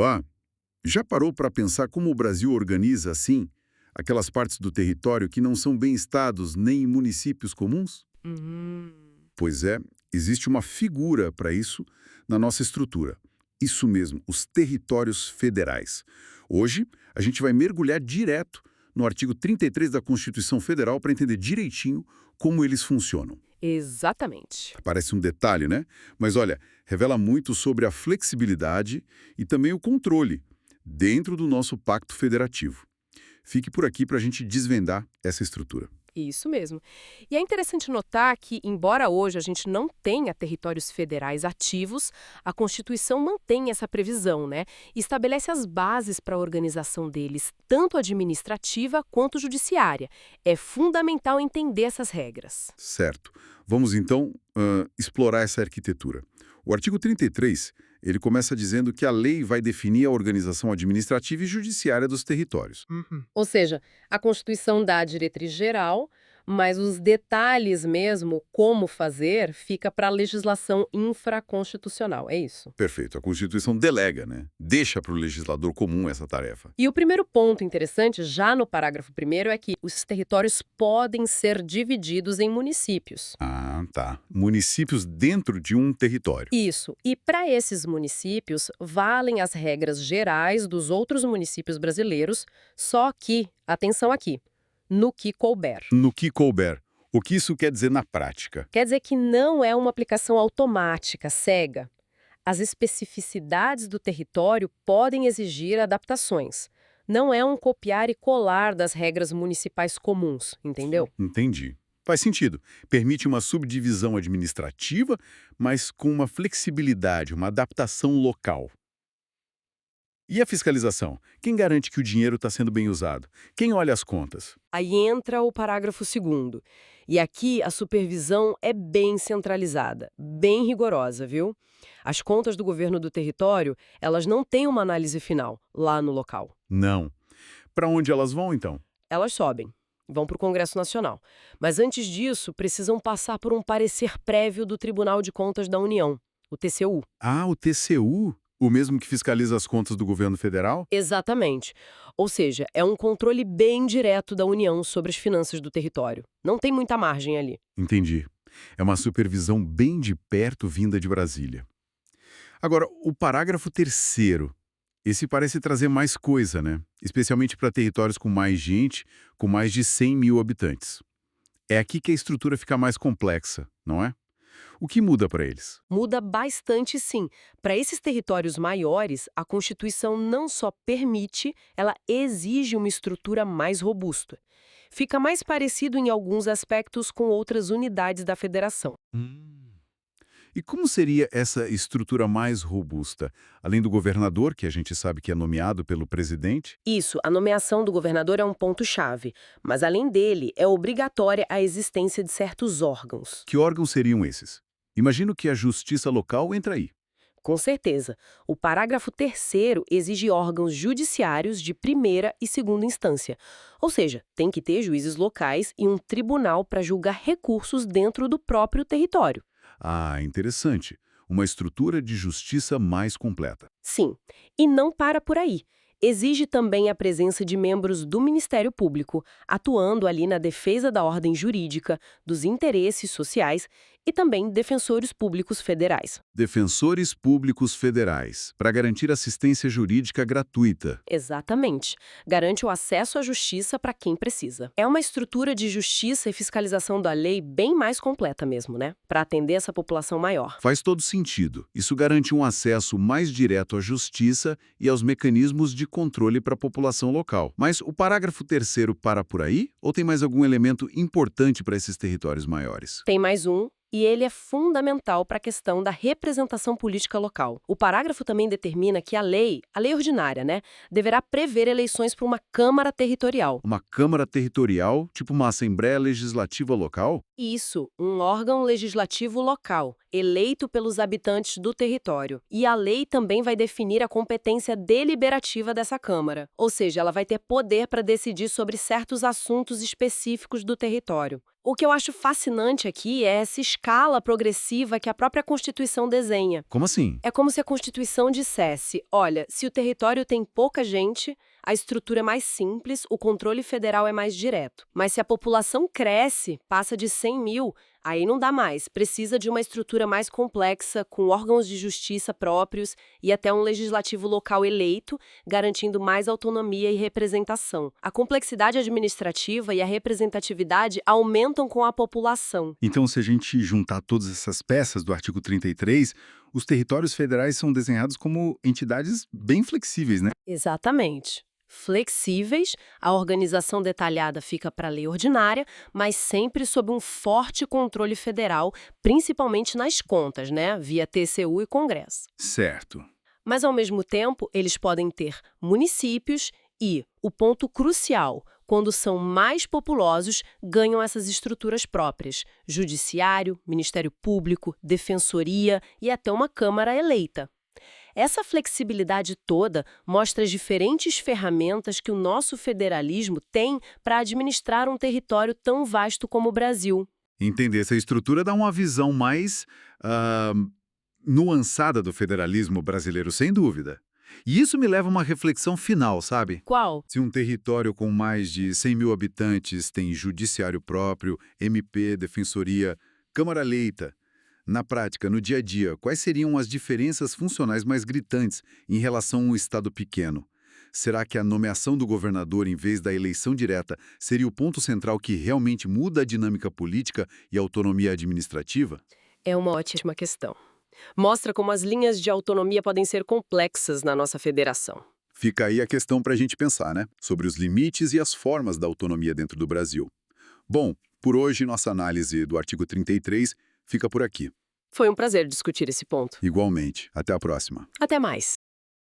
Ó, já parou para pensar como o Brasil organiza, assim, aquelas partes do território que não são bem estados nem municípios comuns? Hum, Pois é, existe uma figura para isso na nossa estrutura. Isso mesmo, os territórios federais. Hoje, a gente vai mergulhar direto no artigo 33 da Constituição Federal para entender direitinho como eles funcionam. exatamente. Parece um detalhe, né? Mas olha, revela muito sobre a flexibilidade e também o controle dentro do nosso pacto federativo. Fique por aqui para a gente desvendar essa estrutura. Isso mesmo. E é interessante notar que, embora hoje a gente não tenha territórios federais ativos, a Constituição mantém essa previsão, né? E estabelece as bases para a organização deles, tanto administrativa quanto judiciária. É fundamental entender essas regras. Certo. Vamos então explorar essa arquitetura. O artigo 33, ele começa dizendo que a lei vai definir a organização administrativa e judiciária dos territórios. Ou seja, a Constituição dá a diretriz geral, mas os detalhes mesmo, como fazer, fica para a legislação infraconstitucional, é isso. Perfeito. A Constituição delega, né? Deixa para o legislador comum essa tarefa. E o primeiro ponto interessante, já no parágrafo primeiro, é que os territórios podem ser divididos em municípios. Ah, tá. Municípios dentro de um território. Isso. E para esses municípios, valem as regras gerais dos outros municípios brasileiros, só que, atenção aqui, no que couber. No que couber. O que isso quer dizer na prática? Quer dizer que não é uma aplicação automática, cega. As especificidades do território podem exigir adaptações. Não é um copiar e colar das regras municipais comuns, entendeu? Entendi. Faz sentido. Permite uma subdivisão administrativa, mas com uma flexibilidade, uma adaptação local. E a fiscalização? Quem garante que o dinheiro está sendo bem usado? Quem olha as contas? Aí entra o parágrafo segundo. E aqui a supervisão é bem centralizada, bem rigorosa, viu? As contas do governo do território, elas não têm uma análise final lá no local. Não. Para onde elas vão, então? Elas sobem, vão para o Congresso Nacional. Mas antes disso, precisam passar por um parecer prévio do Tribunal de Contas da União, o TCU. Ah, o TCU? O mesmo que fiscaliza as contas do governo federal? Exatamente. Ou seja, é um controle bem direto da União sobre as finanças do território. Não tem muita margem ali. Entendi. É uma supervisão bem de perto vinda de Brasília. Agora, o parágrafo terceiro. Esse parece trazer mais coisa, né? Especialmente para territórios com mais gente, com mais de 100 mil habitantes. É aqui que a estrutura fica mais complexa, não é? O que muda para eles? Muda bastante, sim. Para esses territórios maiores, a Constituição não só permite, ela exige uma estrutura mais robusta. Fica mais parecido em alguns aspectos com outras unidades da federação. E como seria essa estrutura mais robusta? Além do governador, que a gente sabe que é nomeado pelo presidente? Isso, a nomeação do governador é um ponto-chave, mas além dele, é obrigatória a existência de certos órgãos. Que órgãos seriam esses? Imagino que a justiça local entra aí. Com certeza, o parágrafo terceiro exige órgãos judiciários de primeira e segunda instância, ou seja, tem que ter juízes locais e um tribunal para julgar recursos dentro do próprio território. Ah, interessante. Uma estrutura de justiça mais completa. Sim, e não para por aí. Exige também a presença de membros do Ministério Público, atuando ali na defesa da ordem jurídica, dos interesses sociais e também defensores públicos federais. Defensores públicos federais, para garantir assistência jurídica gratuita. Exatamente. Garante o acesso à justiça para quem precisa. É uma estrutura de justiça e fiscalização da lei bem mais completa mesmo, né? Para atender essa população maior. Faz todo sentido. Isso garante um acesso mais direto à justiça e aos mecanismos de controle para a população local. Mas o parágrafo terceiro para por aí? Ou tem mais algum elemento importante para esses territórios maiores? Tem mais um, e ele é fundamental para a questão da representação política local. O parágrafo também determina que a lei ordinária, né, deverá prever eleições para uma Câmara Territorial. Uma Câmara Territorial, tipo uma Assembleia Legislativa local? Isso, um órgão legislativo local, eleito pelos habitantes do território. E a lei também vai definir a competência deliberativa dessa Câmara, ou seja, ela vai ter poder para decidir sobre certos assuntos específicos do território. O que eu acho fascinante aqui é essa escala progressiva que a própria Constituição desenha. Como assim? É como se a Constituição dissesse: olha, se o território tem pouca gente, a estrutura é mais simples, o controle federal é mais direto. Mas se a população cresce, passa de 100 mil, aí não dá mais. Precisa de uma estrutura mais complexa, com órgãos de justiça próprios e até um legislativo local eleito, garantindo mais autonomia e representação. A complexidade administrativa e a representatividade aumentam com a população. Então, se a gente juntar todas essas peças do artigo 33, os territórios federais são desenhados como entidades bem flexíveis, né? Exatamente. Flexíveis, a organização detalhada fica para a lei ordinária, mas sempre sob um forte controle federal, principalmente nas contas, né, via TCU e Congresso. Certo. Mas, ao mesmo tempo, eles podem ter municípios e, o ponto crucial, quando são mais populosos, ganham essas estruturas próprias: judiciário, Ministério Público, defensoria e até uma Câmara eleita. Essa flexibilidade toda mostra as diferentes ferramentas que o nosso federalismo tem para administrar um território tão vasto como o Brasil. Entender essa estrutura dá uma visão mais nuançada do federalismo brasileiro, sem dúvida. E isso me leva a uma reflexão final, sabe? Qual? Se um território com mais de 100 mil habitantes tem judiciário próprio, MP, defensoria, Câmara eleita, na prática, no dia a dia, quais seriam as diferenças funcionais mais gritantes em relação a um estado pequeno? Será que a nomeação do governador em vez da eleição direta seria o ponto central que realmente muda a dinâmica política e a autonomia administrativa? É uma ótima questão. Mostra como as linhas de autonomia podem ser complexas na nossa federação. Fica aí a questão para a gente pensar, né? Sobre os limites e as formas da autonomia dentro do Brasil. Bom, por hoje nossa análise do artigo 33 fica por aqui. Foi um prazer discutir esse ponto. Igualmente. Até a próxima. Até mais.